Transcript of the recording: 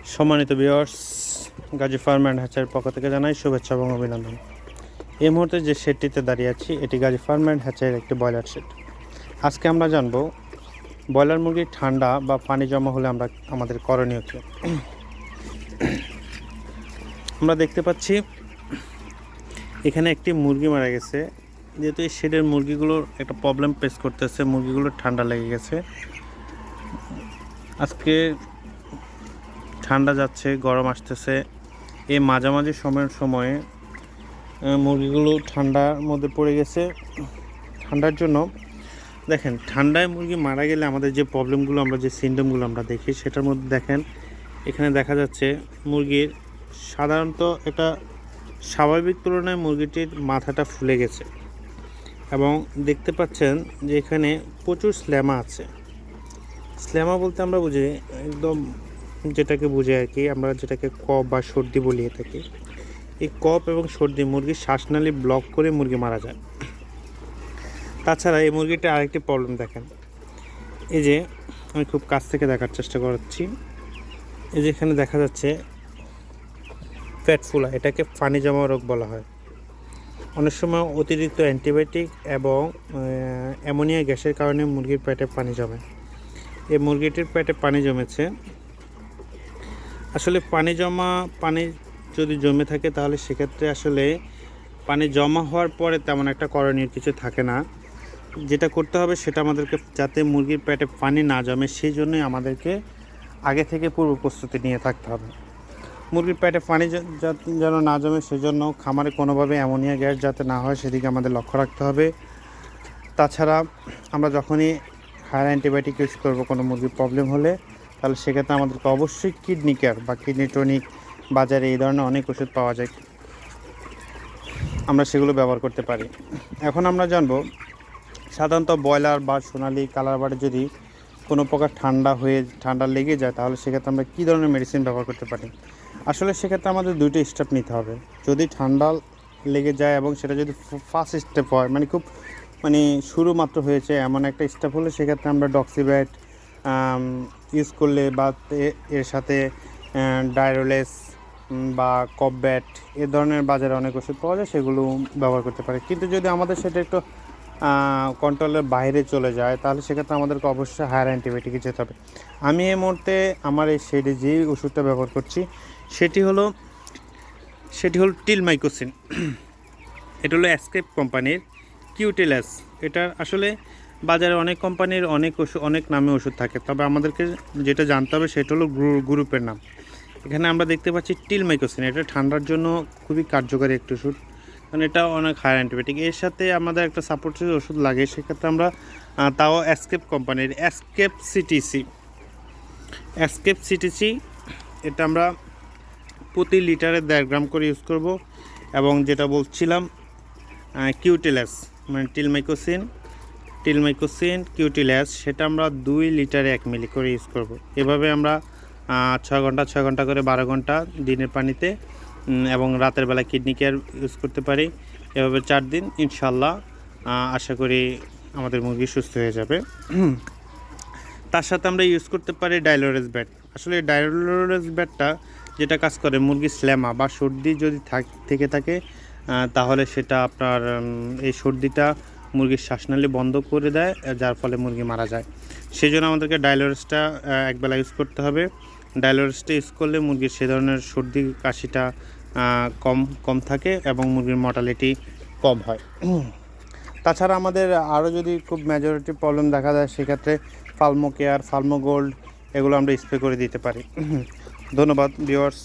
সম্মানিত viewers, Gazi farm and হ্যাচারির পক্ষ থেকে জানাই শুভেচ্ছা এবং অভিনন্দন। এই মুহূর্তে যে শেডটিতে দাঁড়িয়ে আছি এটি গাজী ফার্ম অ্যান্ড হ্যাচারির একটি ব্রয়লার শেড। আজকে আমরা জানব ব্রয়লার মুরগির ঠান্ডা বা পানি জমা হলে আমাদের করণীয় কী। আমরা দেখতে পাচ্ছি এখানে একটি মুরগি মারা গেছে। যেহেতু এই শেডের মুরগিগুলোর একটা প্রবলেম ফেস করতেছে, মুরগিগুলোর ঠান্ডা লেগে গেছে। আজকে ঠান্ডা যাচ্ছে, গরম আসতেছে, এই মাঝামাঝি সময়ে মুরগিগুলো ঠান্ডার মধ্যে পড়ে গেছে। ঠান্ডার জন্য দেখেন, ঠান্ডায় মুরগি মারা গেলে আমাদের যে প্রবলেমগুলো, আমরা যে সিমটমগুলো আমরা দেখি, সেটার মধ্যে দেখেন এখানে দেখা যাচ্ছে মুরগির সাধারণত একটা স্বাভাবিক তুলনায় মুরগিটির মাথাটা ফুলে গেছে এবং দেখতে পাচ্ছেন যে এখানে প্রচুর স্ল্যামা আছে। স্ল্যামা বলতে আমরা বুঝি একদম যেটাকে বুঝে আর কি, আমরা যেটাকে কফ বা সর্দি বলিয়ে থাকি। এই কফ এবং সর্দি মুরগির শ্বাসনালী ব্লক করে মুরগি মারা যায়। তাছাড়া এই মুরগিটা আরেকটি প্রবলেম দেখেন, এই যে আমি খুব কাছ থেকে দেখার চেষ্টা করছি, এই যে এখানে দেখা যাচ্ছে পেট ফুলা, এটাকে পানি জমা রোগ বলা হয়। অনেক সময় অতিরিক্ত অ্যান্টিবায়োটিক এবং অ্যামোনিয়া গ্যাসের কারণে মুরগির পেটে পানি জমে। এই মুরগিটির পেটে পানি জমেছে। আসলে পানি যদি জমে থাকে তাহলে সেক্ষেত্রে আসলে পানি জমা হওয়ার পরে তেমন একটা করণীয় কিছু থাকে না। যেটা করতে হবে সেটা আমাদেরকে, যাতে মুরগির পেটে পানি না জমে সেই জন্যই আমাদেরকে আগে থেকে পূর্ব প্রস্তুতি নিয়ে থাকতে হবে। মুরগির পেটে পানি যেন না জমে সেজন্য খামারে কোনোভাবে অ্যামোনিয়া গ্যাস যাতে না হয় সেদিকে আমাদের লক্ষ্য রাখতে হবে। তাছাড়া আমরা যখনই হায়ার অ্যান্টিবায়োটিক ইউজ করবো কোনো মুরগির প্রবলেম হলে, তাহলে সেক্ষেত্রে আমাদেরকে অবশ্যই কিডনি কেয়ার বা কিডনি টনিক, বাজারে এই ধরনের অনেক ওষুধ পাওয়া যায়, আমরা সেগুলো ব্যবহার করতে পারি। এখন আমরা জানবো সাধারণত ব্রয়লার বা সোনালি কালারবার্ডে যদি কোনো প্রকার ঠান্ডা লেগে যায় তাহলে সেক্ষেত্রে আমরা কী ধরনের মেডিসিন ব্যবহার করতে পারি। আসলে সেক্ষেত্রে আমাদের দুইটা স্টেপ নিতে হবে। যদি ঠান্ডা লেগে যায় এবং সেটা যদি ফার্স্ট স্টেপ হয়, খুব শুরু মাত্র হয়েছে এমন একটা স্টেপ হলে, সেক্ষেত্রে আমরা ডক্সিব্যাট ইউজ করলে বা এর সাথে ডায়রোলেস বা কপব্যাট এ ধরনের বাজারে অনেক ওষুধ পাওয়া যায়, সেগুলো ব্যবহার করতে পারে। কিন্তু যদি আমাদের সেটা একটু কন্ট্রোলের বাইরে চলে যায় তাহলে সেক্ষেত্রে আমাদেরকে অবশ্যই হায়ার অ্যান্টিবায়োটিকে যেতে হবে। আমি এই মুহূর্তে আমার এই শেডে যে ওষুধটা ব্যবহার করছি সেটি হলো টিলমাইকোসিন। এটা হলো এসকেপ কোম্পানির কিউটিলাস। এটার আসলে বাজারে অনেক কোম্পানির অনেক নামে ওষুধ থাকে, তবে আমাদেরকে যেটা জানতে হবে সেটা হলো গ্রুপের নাম। এখানে আমরা দেখতে পাচ্ছি টিলমাইকোসিন। এটা ঠান্ডার জন্য খুবই কার্যকারী একটি ওষুধ, কারণ এটা অনেক হায়ার অ্যান্টিবায়োটিক। এর সাথে আমাদের একটা সাপোর্টিভ ওষুধ লাগে, সেক্ষেত্রে আমরা তাও এসকেপ কোম্পানির এসকেপ সিটিসি এটা আমরা প্রতি লিটারে 1.5 গ্রাম করে ইউজ করব। এবং যেটা বলছিলাম কিউটিলাস টিলমাইকোসিন কিউটিলাস, সেটা আমরা 2 লিটারে 1 মিলি করে ইউজ করব। এভাবে আমরা 6 ঘন্টা করে 12 ঘন্টা দিনের পানিতে এবং রাতের বেলা কিডনি কেয়ার ইউজ করতে পারি। এভাবে 4 দিন ইনশাল্লাহ আশা করি আমাদের মুরগি সুস্থ হয়ে যাবে। তার সাথে আমরা ইউজ করতে পারি ডাইলোরেস ব্যাট। আসলে ডাইলোরেস ব্যাটটা যেটা কাজ করে, মুরগির স্ল্যামা বা সর্দি যদি থেকে থাকে তাহলে সেটা আপনার এই সর্দিটা মুরগির শ্বাসনালী বন্ধ করে দেয়, যার ফলে মুরগি মারা যায়। সেই জন্য আমাদেরকে ডাইলোরেসটা একবেলা ইউজ করতে হবে। ডাইলোরেসটা ইউজ করলে মুরগির সে ধরনের সর্দি কাশিটা কম থাকে এবং মুরগির মর্টালিটি কম হয়। তাছাড়া আমাদের আরও যদি খুব মেজরিটি প্রবলেম দেখা যায় সেক্ষেত্রে ফার্মো কেয়ার, ফার্মো গোল্ড এগুলো আমরা স্প্রে করে দিতে পারি। ধন্যবাদ ভিউয়ার্স।